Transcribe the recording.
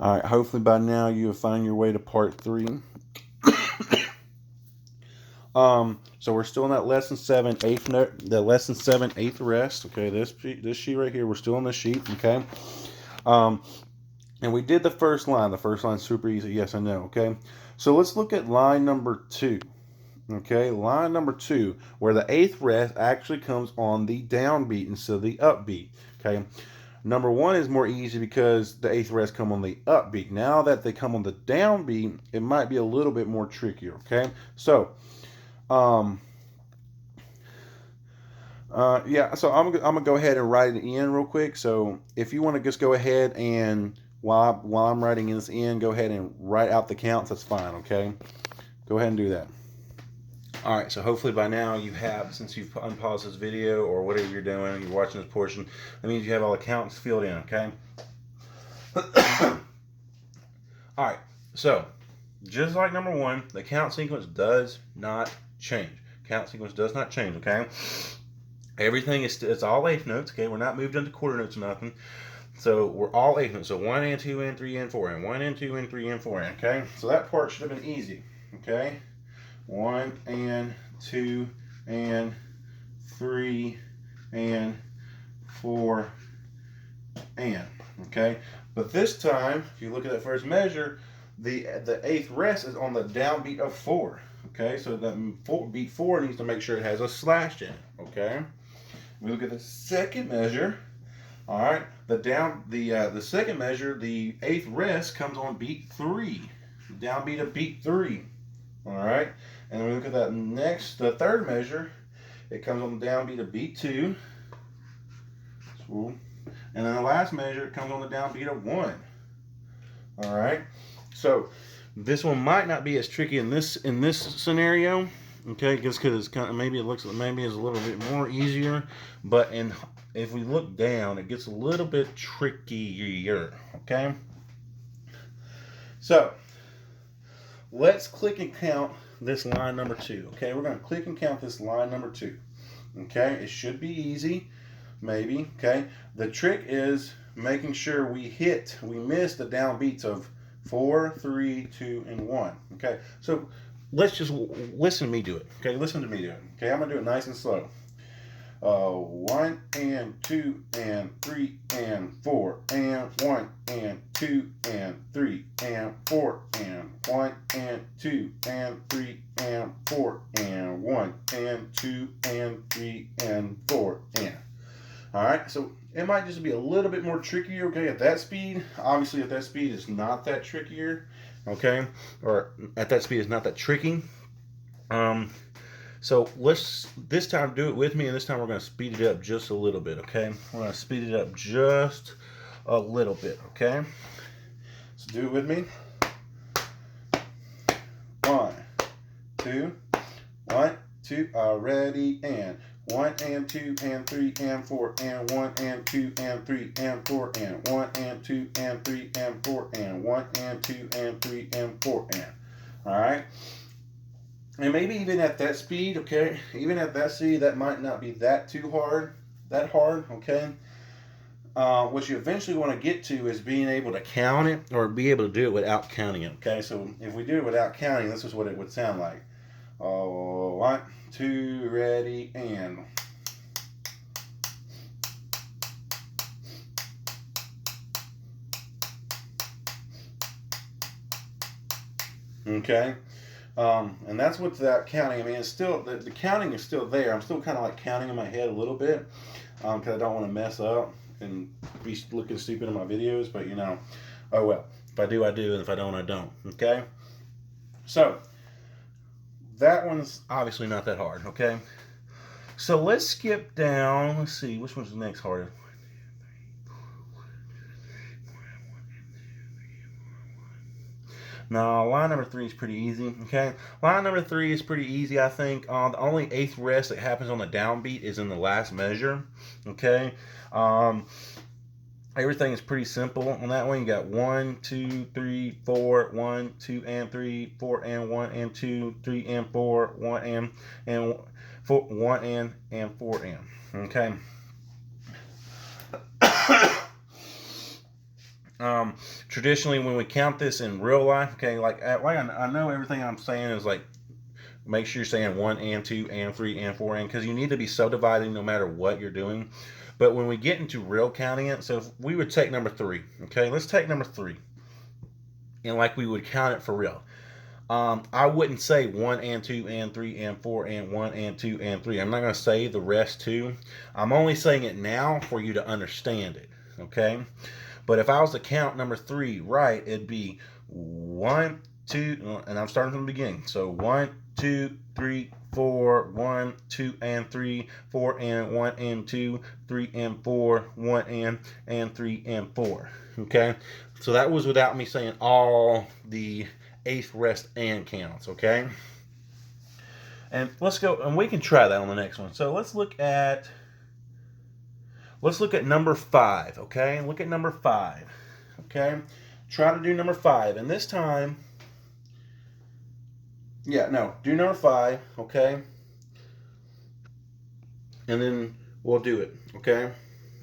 All right, hopefully by now you have found your way to part 3. So we're still in that lesson 7 eighth note, the lesson 7 eighth rest. Okay, this sheet right here, we're still on this sheet. Okay, um, and we did the first line. The first line's super easy. Yes, I know. Okay, so let's look at line number 2. Okay, line number 2, where the eighth rest actually comes on the downbeat instead of the upbeat. Okay, number 1 is more easy because the eighth rest come on the upbeat. Now that they come on the downbeat, it might be a little bit more trickier. Okay, so um, yeah, so I'm gonna go ahead and write it in real quick. So if you want to just go ahead and while I'm writing this in, go ahead and write out the counts. That's fine. Okay, go ahead and do that. All right. So hopefully by now you have, since you've unpaused this video or whatever you're doing, you're watching this portion. That means you have all the counts filled in. Okay. All right. So just like number 1, the count sequence does not change. Count sequence does not change. Okay. Everything is, it's all eighth notes. Okay, we're not moved into quarter notes or nothing. So we're all eighth notes. So 1 and 2 and 3 and 4 and 1 and 2 and 3 and 4 and. Okay, so that part should have been easy. Okay, 1 and 2 and 3 and 4 and. Okay, but this time, if you look at that first measure, the eighth rest is on the downbeat of 4. Okay, so that beat 4 needs to make sure it has a slash in it. Okay. We look at the second measure. All right, the second measure, the eighth rest comes on beat 3, downbeat of beat 3. All right, and then we look at that next, the third measure, it comes on the downbeat of beat 2. Cool. And then the last measure, it comes on the downbeat of 1. All right, so this one might not be as tricky in this scenario. Okay, just because it's kind of, maybe it's a little bit more easier, but if we look down, it gets a little bit trickier. Okay, so let's click and count this line number 2. Okay, we're going to click and count this line number 2. Okay, it should be easy, maybe. Okay, the trick is making sure we miss the downbeats of 4, 3, 2, and 1. Okay, so let's just listen to me do it. Okay, listen to me do it. Okay, I'm gonna do it nice and slow. 1 and 2 and 3 and 4 and 1 and 2 and 3 and 4 and 1 and 2 and 3 and 4 and 1 and 2 and 3 and 4 and. All right, so it might just be a little bit more trickier. Okay, at that speed. Obviously, at that speed, it's not that trickier. Okay, or at that speed, it's not that tricky. So let's this time do it with me, and this time we're going to speed it up just a little bit. Okay, we're going to speed it up just a little bit. Okay, so do it with me. 1, 2, 1, 2, ready, and 1 and 2 and 3 and 4 and 1 and 2 and 3 and 4 and 1 and 2 and 3 and 4 and 1 and 2 and 3 and 4 and. All right. And maybe even at that speed, okay, even at that speed, that might not be that hard, okay. What you eventually want to get to is being able to count it, or be able to do it without counting it, okay. So if we do it without counting, this is what it would sound like. 1, 2, ready, and. Okay. And that's without counting. I mean, it's still, the counting is still there. I'm still kind of like counting in my head a little bit, because I don't want to mess up and be looking stupid in my videos. But oh well. If I do, I do, and if I don't, I don't. Okay. So that one's obviously not that hard. Okay. So let's skip down. Let's see, which one's the next hardest? Now, line number 3 is pretty easy. Okay, line number 3 is pretty easy, I think. The only eighth rest that happens on the downbeat is in the last measure. Okay, everything is pretty simple on that one. You got 1, 2, 3, 4, 1, 2, and 3, 4, and 1, and 2, 3, and 4, 1, and 4, 1, and 4, and. Okay. Traditionally, when we count this in real life, okay, like I know everything I'm saying is like, make sure you're saying 1 and 2 and 3 and 4 and, because you need to be subdividing no matter what you're doing. But when we get into real counting it, so if we would take number 3, okay, let's take number 3, and like we would count it for real. I wouldn't say 1 and 2 and 3 and 4 and 1 and 2 and 3. I'm not going to say the rest too. I'm only saying it now for you to understand it, okay? But if I was to count number 3 right, it'd be 1, 2, and I'm starting from the beginning. So 1, 2, 3, 4, 1, 2, and 3, 4 and 1 and 2, 3 and 4, 1 and 3 and 4. Okay? So that was without me saying all the eighth rest and counts, okay? And let's go, and we can try that on the next one. So let's look at number 5, okay? Look at number 5, okay? Try to do number 5, and this time, do number 5, okay? And then we'll do it, okay?